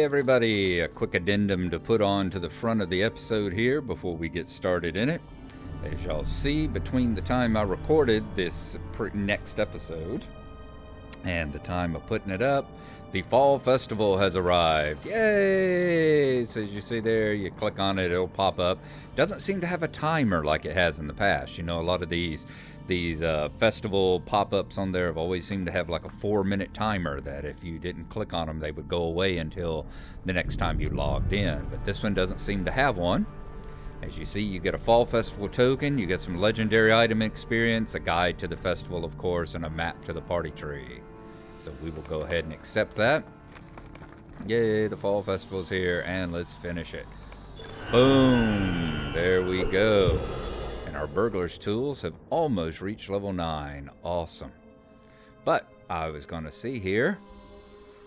Hey everybody, a quick addendum to put on to the front of the episode here before we get started in it. As y'all see, between the time I recorded this next episode and the time of putting it up, the Fall Festival has arrived. Yay! So as you see there, you click on it, it'll pop up. Doesn't seem to have a timer like it has in the past. You know, a lot of these festival pop-ups on there have always seemed to have like a 4-minute timer that if you didn't click on them, they would go away until the next time you logged in. But this one doesn't seem to have one. As you see, you get a Fall Festival token, you get some legendary item experience, a guide to the festival, of course, and a map to the party tree. So we will go ahead and accept that. Yay, the Fall Festival's here, and let's finish it. Boom! There we go. And our burglar's tools have almost reached level 9. Awesome. But I was going to see here,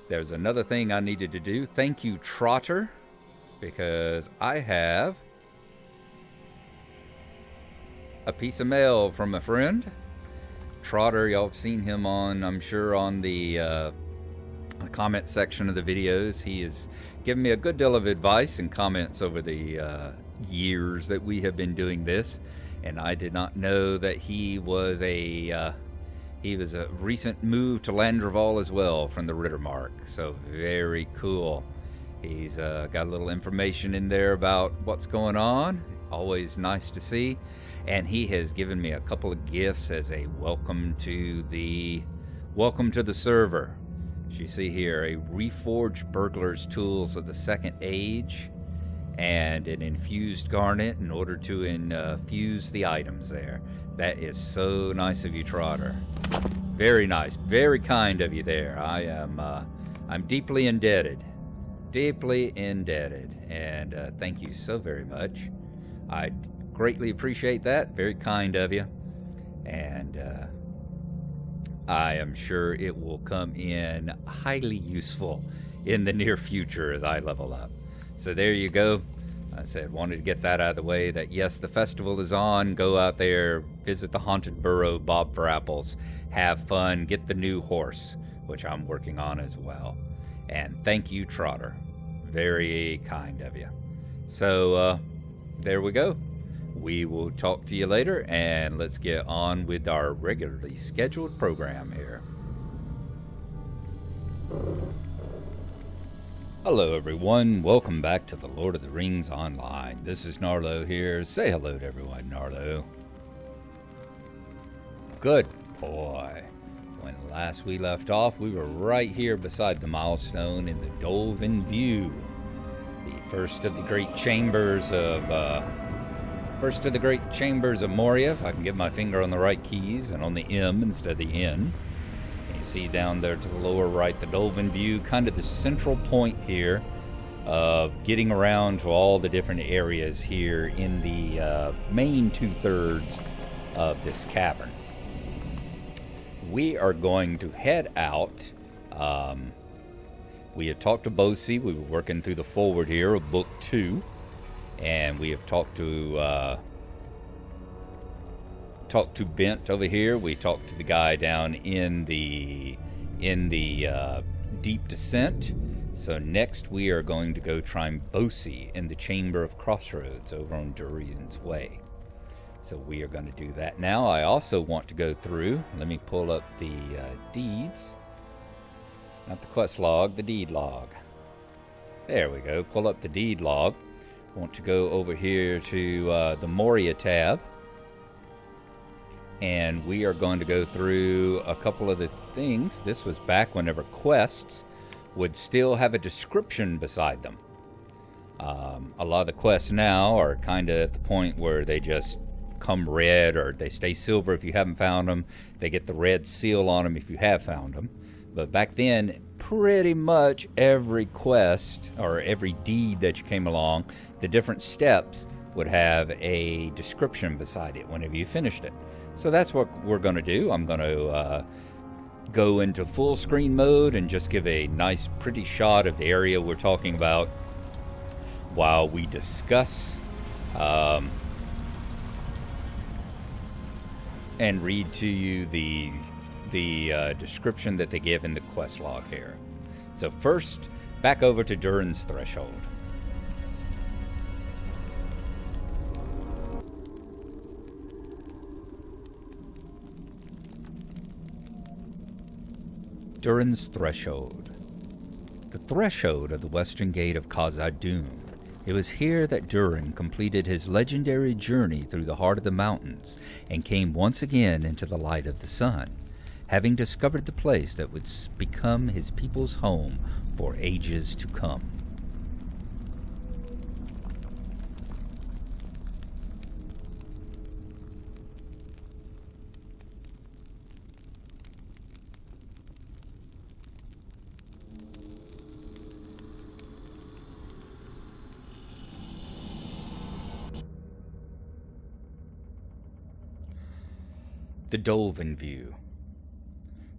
there's another thing I needed to do. Thank you, Trotter, because I have a piece of mail from a friend. Trotter, y'all have seen him on, I'm sure, on the comment section of the videos. He has given me a good deal of advice and comments over the years that we have been doing this. And I did not know that he was a recent move to Landreval as well from the Rittermark. So very cool. He's got a little information in there about what's going on. Always nice to see. And he has given me a couple of gifts as a welcome to the server. As you see here, a reforged burglar's tools of the Second Age, and an infused garnet in order to infuse the items there. That is so nice of you, Trotter. Very nice, very kind of you there. I'm deeply indebted, and thank you so very much. I greatly appreciate that. Very kind of you, and I am sure it will come in highly useful in the near future as I level up. So there you go. I said, wanted to get that out of the way, that yes, the festival is on. Go out there, visit the Haunted Burrow, bob for apples, have fun, get the new horse, which I'm working on as well. And thank you, Trotter. Very kind of you. So there we go. We will talk to you later, and let's get on with our regularly scheduled program here. Hello everyone, welcome back to the Lord of the Rings Online. This is Gnarlo here. Say hello to everyone, Nardo. Good boy. When last we left off, we were right here beside the milestone in the dolven-view. The first of the great chambers of Moria, if I can get my finger on the right keys and on the M instead of the N. You see down there to the lower right, the dolven-view, kind of the central point here of getting around to all the different areas here in the main 2/3 of this cavern. We are going to head out. We had talked to Bosi. We were working through the forward here of book 2, and we have talked to Bent over here. We talked to the guy down in the deep descent. So next we are going to go try Bosi in the Chamber of Crossroads over on Durian's Way. So we are going to do that now. I also want to go through, let me pull up the deeds, not the quest log, the deed log. There we go, pull up the deed log. Want to go over here to the Moria tab. And we are going to go through a couple of the things. This was back whenever quests would still have a description beside them. A lot of the quests now are kind of at the point where they just come red, or they stay silver if you haven't found them. They get the red seal on them if you have found them. But back then, pretty much every quest or every deed that you came along, the different steps would have a description beside it whenever you finished it. So that's what we're going to do. I'm going to go into full screen mode and just give a nice pretty shot of the area we're talking about while we discuss and read to you the description that they give in the quest log here. So first, back over to Dorans Threshold. Dorans Threshold. The threshold of the western gate of khazad-dum. It was here that Durin completed his legendary journey through the heart of the mountains and came once again into the light of the sun, having discovered the place that would become his people's home for ages to come. The dolven-view.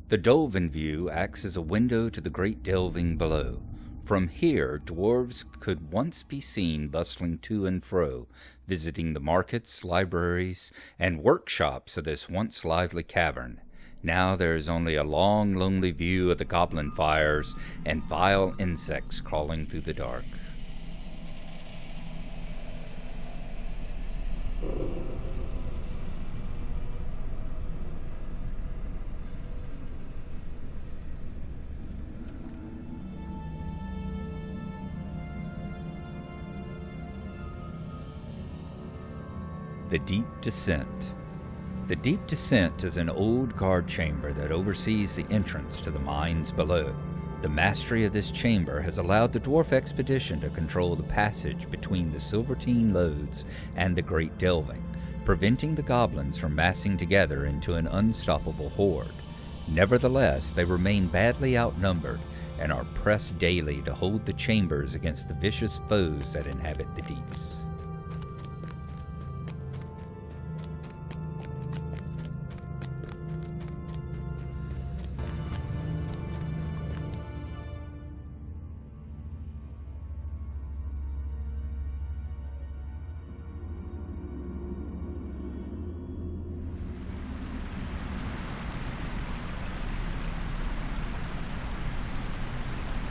The dolven-view acts as a window to the great delving below. From here, dwarves could once be seen bustling to and fro, visiting the markets, libraries, and workshops of this once lively cavern. Now there is only a long, lonely view of the goblin fires and vile insects crawling through the dark. The Deep Descent. The Deep Descent is an old guard chamber that oversees the entrance to the mines below. The mastery of this chamber has allowed the dwarf expedition to control the passage between the Silvertine lodes and the Great Delving, preventing the goblins from massing together into an unstoppable horde. Nevertheless, they remain badly outnumbered and are pressed daily to hold the chambers against the vicious foes that inhabit the deeps.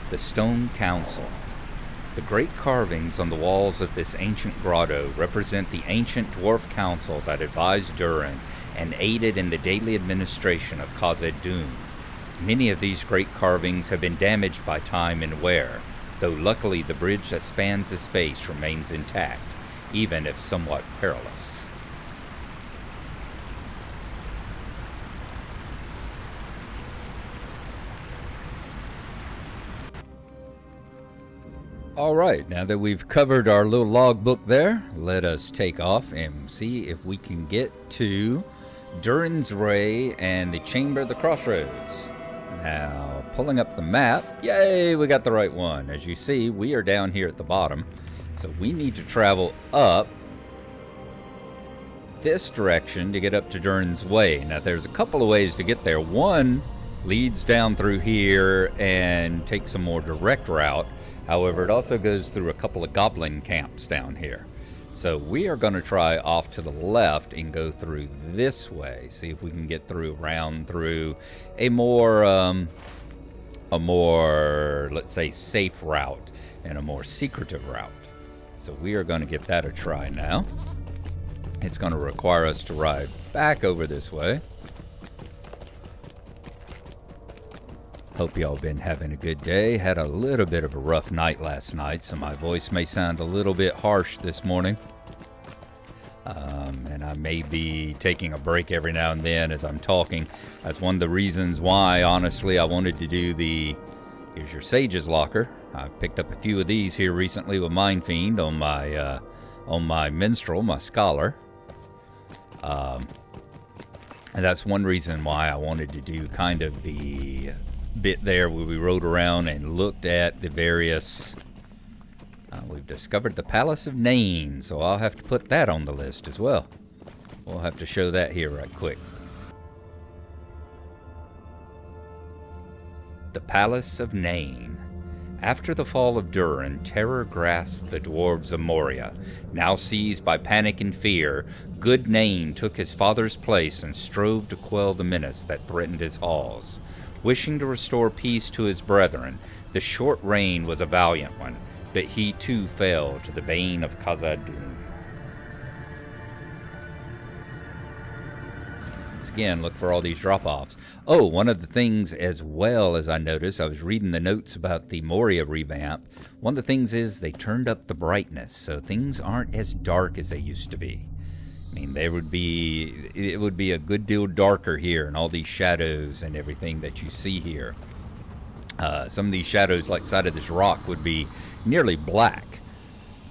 The Stone Council. The great carvings on the walls of this ancient grotto represent the ancient dwarf council that advised Durin and aided in the daily administration of khazad-dum. Many of these great carvings have been damaged by time and wear, though luckily the bridge that spans the space remains intact, even if somewhat perilous. Alright, now that we've covered our little logbook there, let us take off and see if we can get to Durin's Ray and the Chamber of the Crossroads. Now, pulling up the map, yay, we got the right one. As you see, we are down here at the bottom, so we need to travel up this direction to get up to Durin's Way. Now, there's a couple of ways to get there. One leads down through here and takes a more direct route. However, it also goes through a couple of goblin camps down here. So we are going to try off to the left and go through this way. See if we can get around through a more, let's say, safe route and a more secretive route. So we are going to give that a try now. It's going to require us to ride back over this way. Hope y'all been having a good day. Had a little bit of a rough night last night, so my voice may sound a little bit harsh this morning. And I may be taking a break every now and then as I'm talking. That's one of the reasons why, honestly, I wanted to do here's your Sage's Locker. I picked up a few of these here recently with Mind Fiend on my Minstrel, my Scholar. And that's one reason why I wanted to do kind of the bit there where we rode around and looked at the various we've discovered the Palace of Nain, so I'll have to put that on the list as well. We'll have to show that here right quick. The Palace of Nain. After the fall of Durin, terror grasped the dwarves of Moria. Now seized by panic and fear, good Nain took his father's place and strove to quell the menace that threatened his halls. wishing to restore peace to his brethren. The short reign was a valiant one, but he too fell to the bane of khazad-dum. Once again, look for all these drop-offs. Oh, one of the things as well as I noticed, I was reading the notes about the Moria revamp. One of the things is they turned up the brightness, so things aren't as dark as they used to be. I mean, it would be a good deal darker here, and all these shadows and everything that you see here. Some of these shadows, like side of this rock, would be nearly black.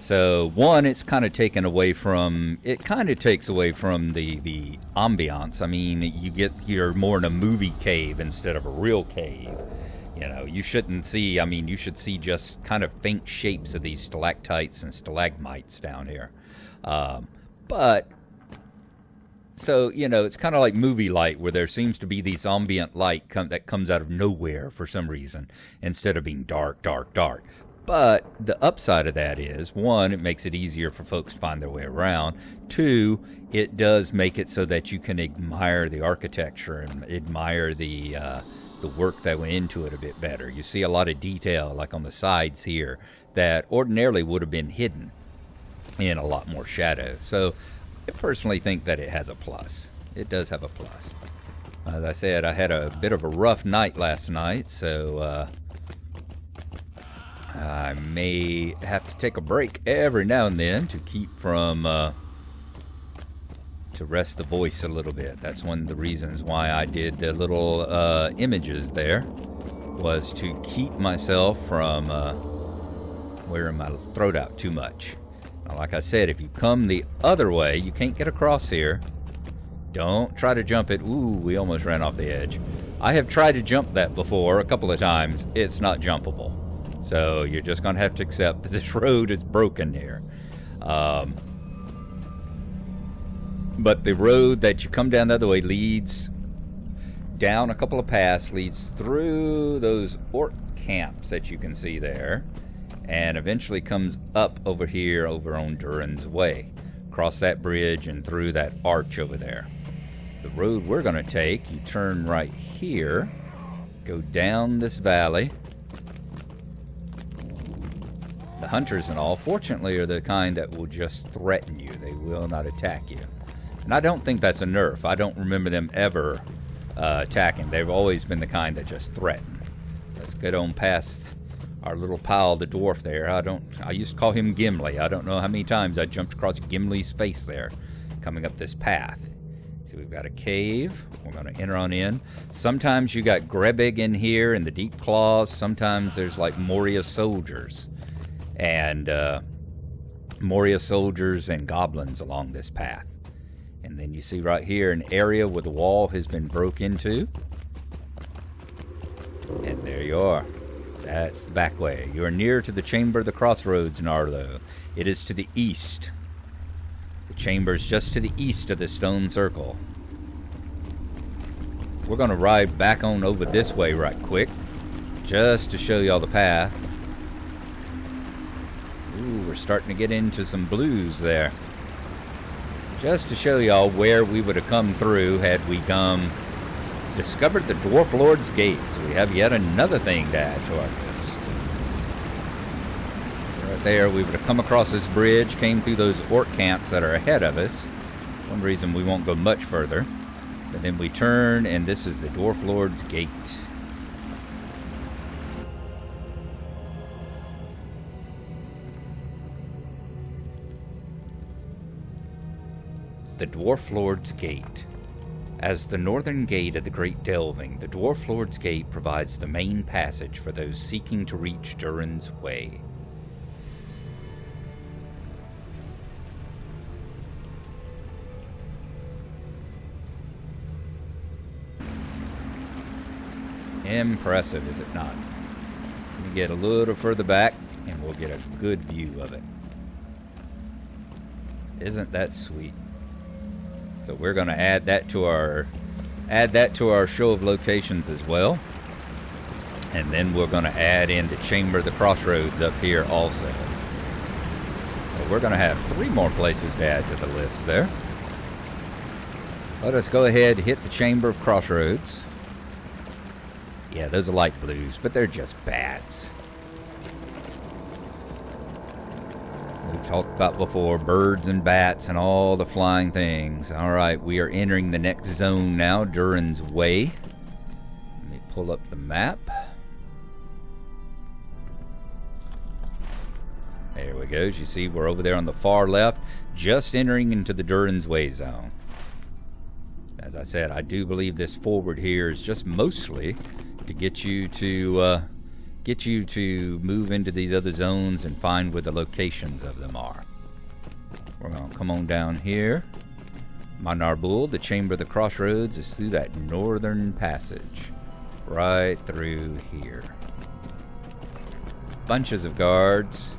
So one, it's kind of taken away from. It kind of takes away from the ambiance. I mean, you're more in a movie cave instead of a real cave. You know, you shouldn't see. I mean, you should see just kind of faint shapes of these stalactites and stalagmites down here. But. So, you know, it's kind of like movie light where there seems to be this ambient light that comes out of nowhere for some reason instead of being dark, dark, dark. But the upside of that is, one, it makes it easier for folks to find their way around. Two, it does make it so that you can admire the architecture and admire the work that went into it a bit better. You see a lot of detail, like on the sides here, that ordinarily would have been hidden in a lot more shadow. So I personally think that it has a plus. It does have a plus. As I said, I had a bit of a rough night last night, so I may have to take a break every now and then to keep from, to rest the voice a little bit. That's one of the reasons why I did the little images there, was to keep myself from wearing my throat out too much. Now, like I said, if you come the other way, you can't get across here. Don't try to jump it. Ooh, we almost ran off the edge. I have tried to jump that before a couple of times. It's not jumpable. So you're just going to have to accept that this road is broken here. But the road that you come down the other way leads down a couple of paths, leads through those orc camps that you can see there, and eventually comes up over here over on Dorans Way. Cross that bridge and through that arch over there. The road we're going to take, you turn right here, go down this valley. The hunters and all, fortunately, are the kind that will just threaten you. They will not attack you. And I don't think that's a nerf. I don't remember them ever attacking. They've always been the kind that just threaten. Let's get on past our little pal, the dwarf there. I used to call him Gimli. I don't know how many times I jumped across Gimli's face there, coming up this path. So we've got a cave. We're going to enter on in. Sometimes you got Grebig in here and the Deep Claws. Sometimes there's like Moria soldiers. And Moria soldiers and goblins along this path. And then you see right here an area where the wall has been broke into. And there you are. That's the back way. You are near to the Chamber of the Crossroads, Nardo. It is to the east. The chamber is just to the east of the stone circle. We're going to ride back on over this way right quick, just to show y'all the path. Ooh, we're starting to get into some blues there. Just to show y'all where we would have come through had we discovered the Dwarflords Gate. So we have yet another thing to add to our list. Right there, we would have come across this bridge, came through those orc camps that are ahead of us. One reason we won't go much further. But then we turn, and this is the Dwarflords Gate. The Dwarflords Gate. As the northern gate of the Great Delving, the Dwarflords Gate provides the main passage for those seeking to reach Dorans Way. Impressive, is it not? Let me get a little further back, and we'll get a good view of it. Isn't that sweet? So we're going to add that to our show of locations as well. And then we're going to add in the Chamber of the Crossroads up here also. So we're going to have 3 more places to add to the list there. Let us go ahead and hit the Chamber of Crossroads. Yeah, those are light blues, but they're just bats. We've talked about before, birds and bats and all the flying things. All right, we are entering the next zone now, Duran's Way. Let me pull up the map. There we go. As you see, we're over there on the far left, just entering into the Duran's Way zone. As I said, I do believe this forward here is just mostly to get you to move into these other zones and find where the locations of them are. We're going to come on down here. My Narbul, the Chamber of the Crossroads, is through that northern passage. Right through here. Bunches of guards.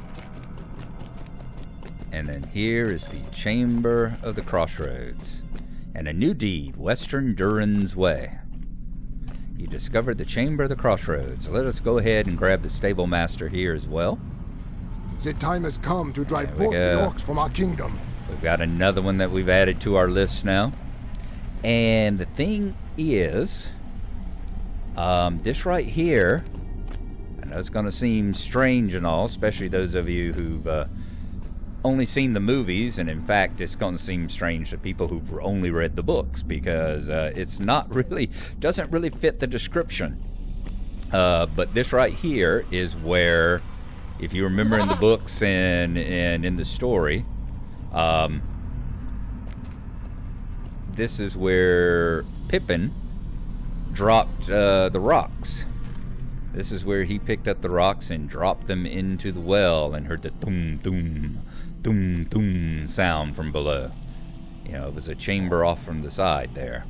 And then here is the Chamber of the Crossroads. And a new deed, Western Duran's Way. You discovered the Chamber of the Crossroads. Let us go ahead and grab the stable master here as well. The time has come to drive forth the orcs from our kingdom. We've got another one that we've added to our list now. And the thing is, this right here, I know it's going to seem strange and all, especially those of you who've only seen the movies, and in fact it's going to seem strange to people who've only read the books, because it's not really, doesn't really fit the description. But this right here is where, if you remember in the books and in the story, this is where Pippin dropped the rocks. This is where he picked up the rocks and dropped them into the well and heard the thum thum thum thum sound from below. You know, it was a chamber off from the side there.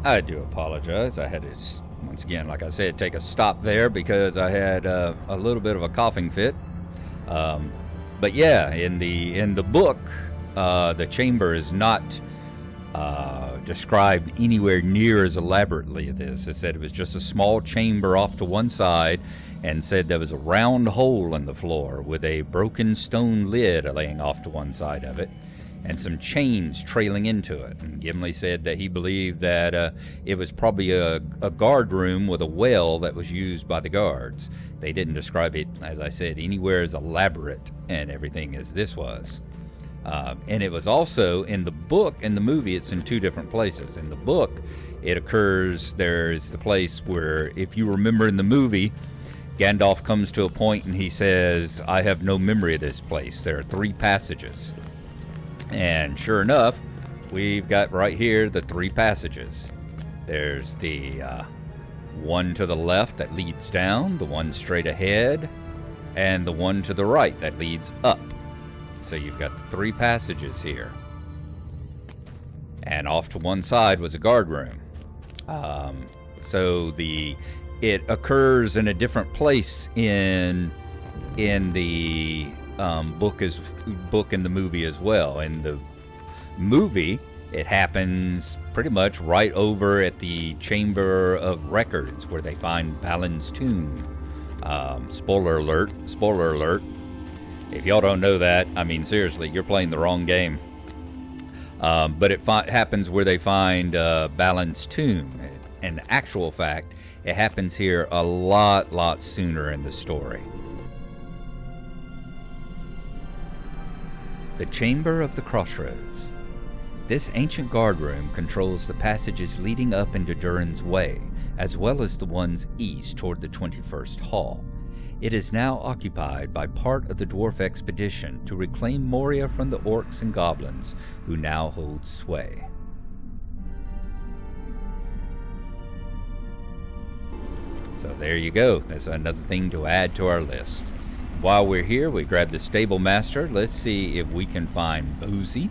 I do apologize. I had to, once again, like I said, take a stop there because I had a little bit of a coughing fit. But yeah, in the book, the chamber is not described anywhere near as elaborately as this. It said it was just a small chamber off to one side, and said there was a round hole in the floor with a broken stone lid laying off to one side of it, and some chains trailing into it. And Gimli said that he believed that it was probably a guard room with a well that was used by the guards. They didn't describe it, as I said, anywhere as elaborate and everything as this was. And it was also in the book, in the movie, it's in two different places. In the book, it occurs, there's the place where, if you remember in the movie, Gandalf comes to a point and he says, I have no memory of this place. There are 3 passages. And sure enough, we've got right here the 3 passages. There's the one to the left that leads down, the one straight ahead, and the one to the right that leads up. So you've got the 3 passages here. And off to one side was a guard room. So it occurs in a different place in the book and the movie as well. In the movie, it happens pretty much right over at the Chamber of Records where they find Balin's tomb. Spoiler alert. If y'all don't know that, I mean, seriously, you're playing the wrong game. But it happens where they find Balin's tomb. In actual fact, it happens here a lot sooner in the story. The Chamber of the Crossroads. This ancient guard room controls the passages leading up into Duran's Way, as well as the ones east toward the 21st Hall. It is now occupied by part of the dwarf expedition to reclaim Moria from the orcs and goblins who now hold sway. So there you go. That's another thing to add to our list. While we're here, we grab the stable master. Let's see if we can find Boozy.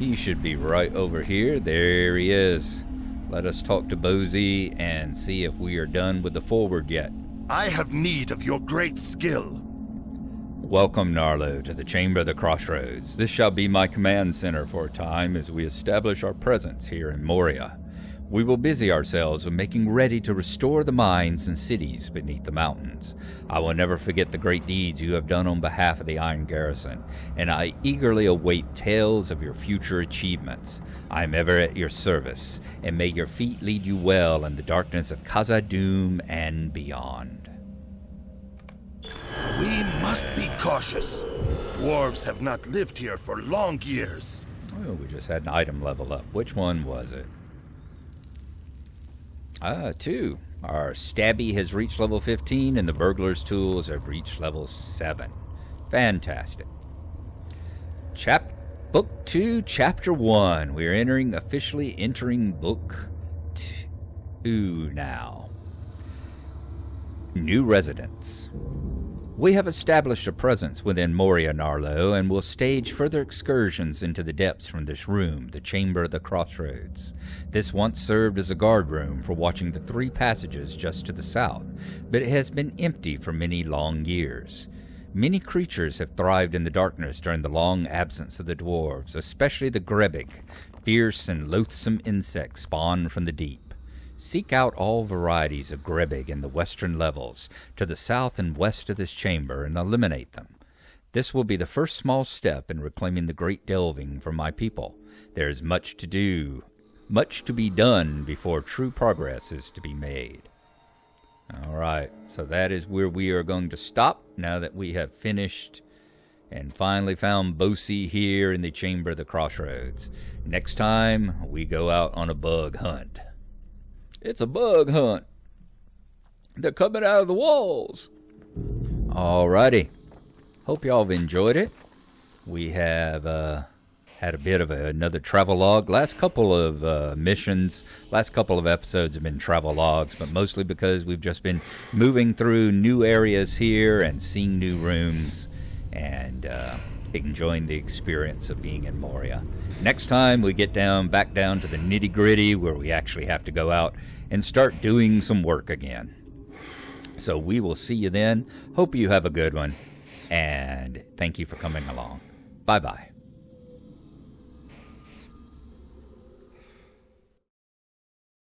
He should be right over here. There he is. Let us talk to Boozy and see if we are done with the forward yet. I have need of your great skill. Welcome, Gnarlo, to the Chamber of the Crossroads. This shall be my command center for a time as we establish our presence here in Moria. We will busy ourselves with making ready to restore the mines and cities beneath the mountains. I will never forget the great deeds you have done on behalf of the Iron Garrison, and I eagerly await tales of your future achievements. I am ever at your service, and may your feet lead you well in the darkness of khazad-dum and beyond. We must be cautious. Dwarves have not lived here for long years. Oh, we just had an item level up. Which one was it? 2. Our stabby has reached level 15, and the burglar's tools have reached level 7. Fantastic. Book 2, Chapter 1. We're officially entering Book 2 now. New residents. We have established a presence within Moria Gnarlo, and will stage further excursions into the depths from this room, the Chamber of the Crossroads. This once served as a guard room for watching the 3 passages just to the south, but it has been empty for many long years. Many creatures have thrived in the darkness during the long absence of the dwarves, especially the Grebig, fierce and loathsome insects spawned from the deep. Seek out all varieties of Grebig in the western levels, to the south and west of this chamber, and eliminate them. This will be the first small step in reclaiming the great delving from my people. There is much to do, much to be done before true progress is to be made. All right, so that is where we are going to stop now that we have finished and finally found Bosi here in the Chamber of the Crossroads. Next time, we go out on a bug hunt. It's a bug hunt. They're coming out of the walls. Alrighty. Hope y'all have enjoyed it. We have had a bit of another travel log. Last couple of missions, last couple of episodes have been travel logs, but mostly because we've just been moving through new areas here and seeing new rooms and enjoying the experience of being in Moria. Next time we get back down to the nitty-gritty where we actually have to go out and start doing some work again. So we will see you then. Hope you have a good one, and thank you for coming along. Bye-bye.